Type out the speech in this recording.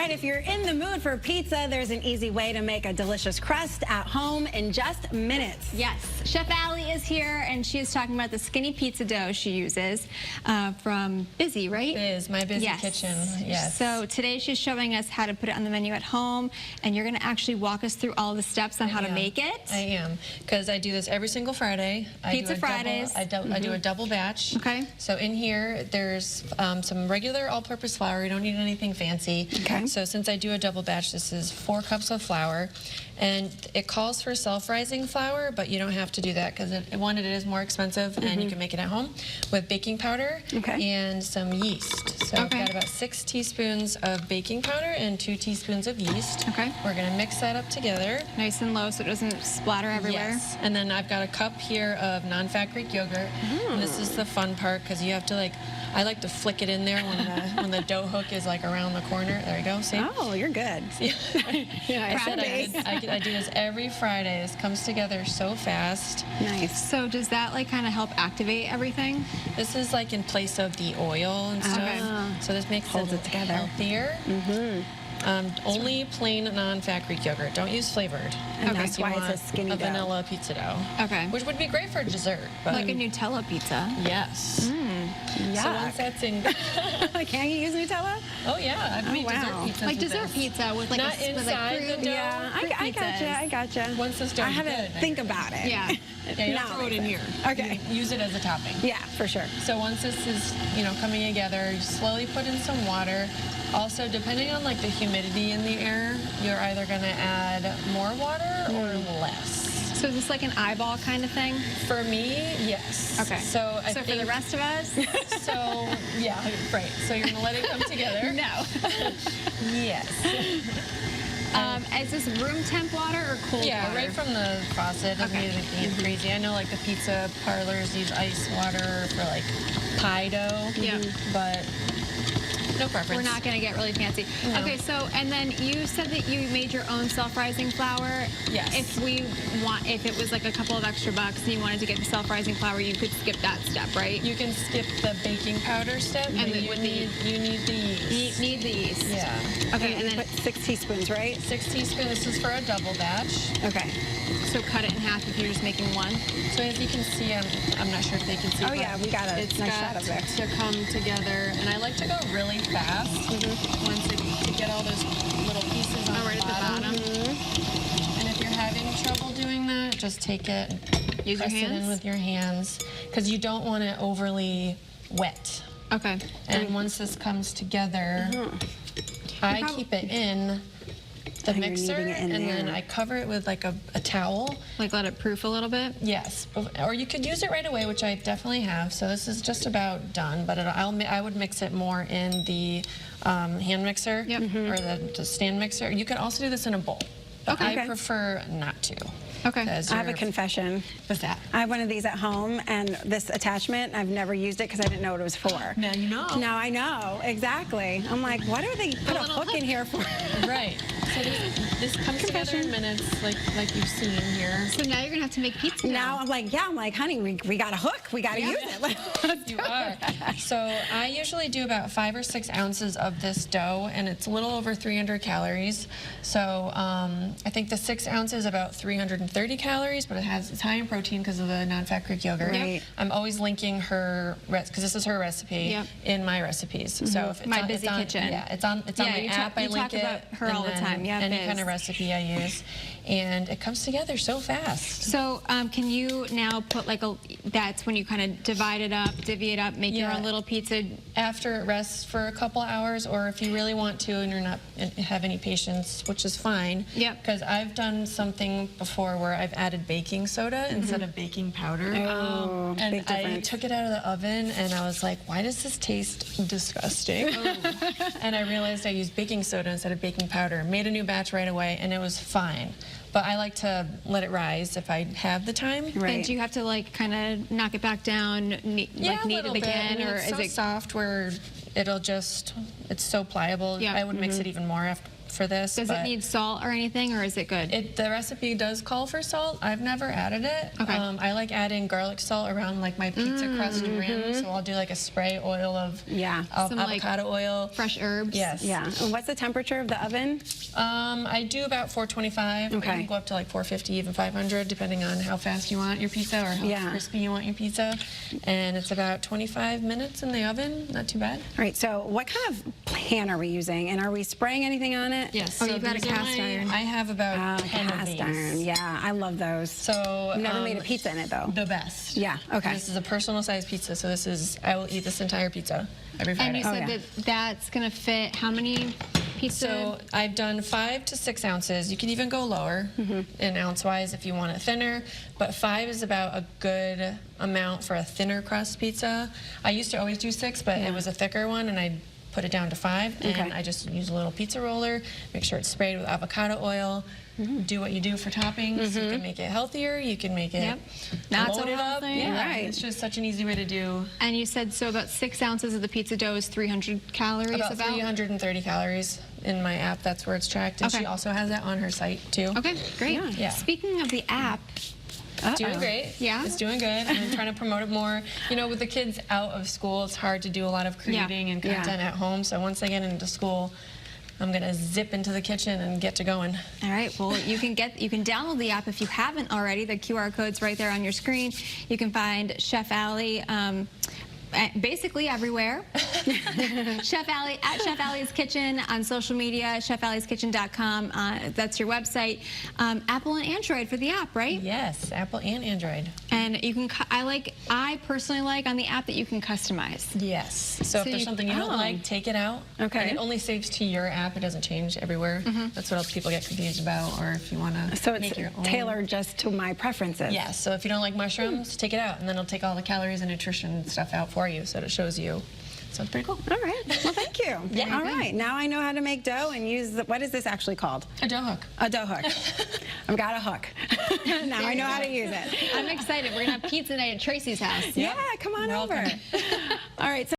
right, if you're in the mood for pizza, there's an easy way to make a delicious crust at home in just minutes. Yes, Chef Allie is here, and she is talking about the skinny pizza dough she uses from Bizzy, right? Biz, my Bizzy Yes. Kitchen, yes. So today she's showing us how to put it on the menu at home, and you're going to actually walk us through all the steps on how to make it. I am, because I do this every single Friday. Pizza Fridays. I do a double batch. Okay. So in here, there's some regular all-purpose flour. You don't need anything fancy. Okay. So since I do a double batch, this is 4 cups of flour. And it calls for self-rising flour, but you don't have to do that because it is more expensive, and you can make it at home with baking powder and some yeast. So I've got about 6 teaspoons of baking powder and 2 teaspoons of yeast. Okay. We're going to mix that up together. Nice and low so it doesn't splatter everywhere. Yes. And then I've got a cup here of non-fat Greek yogurt. And this is the fun part because you have to I like to flick it in there when the dough hook is around the corner. There you go. See? Oh, you're good. Yeah, I do this every Friday. This comes together so fast. Nice. So does that kind of help activate everything? This is in place of the oil and stuff. So this makes it together. healthier. Only plain non-fat Greek yogurt. Don't use flavored. And that's why it's a skinny dough. Vanilla pizza dough. Okay. Which would be great for dessert. But Like a Nutella pizza. yes. Yeah. So once that's in... Can you use Nutella? Oh yeah, I've made dessert pizzas Like with dessert this. pizza with Not fruit, inside the dough. Yeah, I gotcha. Once this dough I is had good, to think about it. Yeah. Yeah, you Now don't throw it in here. Okay. You use it as a topping. Yeah, for sure. So once this is, coming together, you slowly put in some water. Also, depending on the humidity in the air, you're either going to add more water or less. So is this like an eyeball kind of thing? For me, yes. Okay. So I for the rest of us? So, yeah, right. So you're going to let it come together? No. Yes. Is this room temp water or cold water? Yeah, right from the faucet. Doesn't need anything crazy. I know the pizza parlors use ice water for pie dough. Yeah. But no preference. We're not going to get really fancy. No. Okay, so, and then you said that you made your own self-rising flour. Yes. If it was a couple of extra bucks and you wanted to get the self-rising flour, you could skip that step, right? You can skip the baking powder step, And but you need the yeast. Need the yeast. Yeah. Okay, and then put 6 teaspoons, right? 6 teaspoons. This is for a double batch. Okay. So cut it in half if you're just making one. So as you can see, I'm not sure if they can see. Oh yeah, we got a it's nice got shot of there. to come together, and I like to go really fast once to get all those little pieces on right the at bottom. the bottom. And if you're having trouble doing that, just take it, Use your press it in hands? with your hands, because you don't want it overly wet. Okay. And once this comes together, I keep it in the mixer, kneading it in and then there. I cover it with a towel. Let it proof a little bit? Yes, or you could use it right away, which I definitely have. So this is just about done, but I would mix it more in the hand mixer or the stand mixer. You could also do this in a bowl, but I prefer not to. Okay. I have a confession. What's that? I have one of these at home, and this attachment, I've never used it because I didn't know what it was for. Now you know. Now I know, exactly. I'm like, why do they put a hook in here for? Right. So this comes together in minutes, like you've seen here. So now you're going to have to make pizza Now I'm like, honey, we got a hook. We got to use it. Let's do it. So I usually do about 5 or 6 ounces of this dough, and it's a little over 300 calories. So I think the 6 ounces is about 330 calories, but it's high in protein because of the non-fat Greek yogurt. Right. I'm always linking her, because this is her recipe, in my recipes. So if it's My Bizzy Kitchen. Yeah, it's on my app. I link it. About her all the time. Yeah, any Biz. kind of recipe I use, and it comes together so fast. So can you now put that's when you kind of divide it up, divvy it up, make your own little pizza? After it rests for a couple hours, or if you really want to and you're not have any patience, which is fine. Yep. Because I've done something before where I've added baking soda instead of baking powder. Oh, and big I difference. took it out of the oven and I was like, why does this taste disgusting? And I realized I used baking soda instead of baking powder. Made a new batch right away and it was fine. But I like to let it rise if I have the time. Right. And do you have to kind of knock it back down, knead it again, it's is so it soft where it'll it's so pliable. Yeah. I would mix it even more for this. Does it need salt or anything, or is it good? The recipe does call for salt. I've never added it. Okay. I like adding garlic salt around like my pizza crust rim, so I'll do like a spray oil of Some, avocado oil. Fresh herbs. Yes. Yeah. And what's the temperature of the oven? I do about 425. Okay. You can go up to like 450, even 500, depending on how fast you want your pizza or how crispy you want your pizza. And it's about 25 minutes in the oven. Not too bad. All right. So what kind of pan are we using? And are we spraying anything on it? Yes. Oh, you've got a cast iron. I have about 10 of cast these. iron. Yeah, I love those. So I've never made a pizza in it though. The best. Yeah. Okay. This is a personal size pizza, so I will eat this entire pizza every Friday. And you said that that's going to fit how many pizza? So I've done 5 to 6 ounces. You can even go lower in ounce-wise if you want it thinner, but 5 is about a good amount for a thinner crust pizza. I used to always do 6, but it was a thicker one, and I put it down to 5, and I just use a little pizza roller, make sure it's sprayed with avocado oil, do what you do for toppings. You can make it healthier, you can make it Not so loaded up. healthy. Yeah, Right. it's just such an easy way to do. And you said so about 6 ounces of the pizza dough is 300 calories? About 330 calories in my app. That's where it's tracked, and she also has that on her site too. Okay, great. Yeah. Speaking of the app, Doing great. Yeah? It's doing good. I'm trying to promote it more. You know, with the kids out of school, it's hard to do a lot of creating and content at home. So once they get into school, I'm gonna zip into the kitchen and get to going. All right. Well, you can download the app if you haven't already. The QR code's right there on your screen. You can find Chef Allie basically everywhere. Chef Allie at Chef Allie's Kitchen on social media, chefallieskitchen.com. That's your website. Apple and Android for the app, right? Yes, Apple and Android. And you can. I personally like on the app that you can customize. Yes. So if there's something you don't like, take it out. Okay. And it only saves to your app. It doesn't change everywhere. That's what else people get confused about. Or if you want to make your own. Tailored just to my preferences. Yes. So if you don't like mushrooms, take it out, and then it'll take all the calories and nutrition stuff out for you, so that it shows you. So it's pretty cool. All right. Well, thank you. Yeah. All right. Now I know how to make dough and use what is this actually called? A dough hook. A dough hook. I've got a hook. Now I know how to use it. I'm excited. We're gonna have pizza night at Tracy's house. Yeah, come on over. All right. So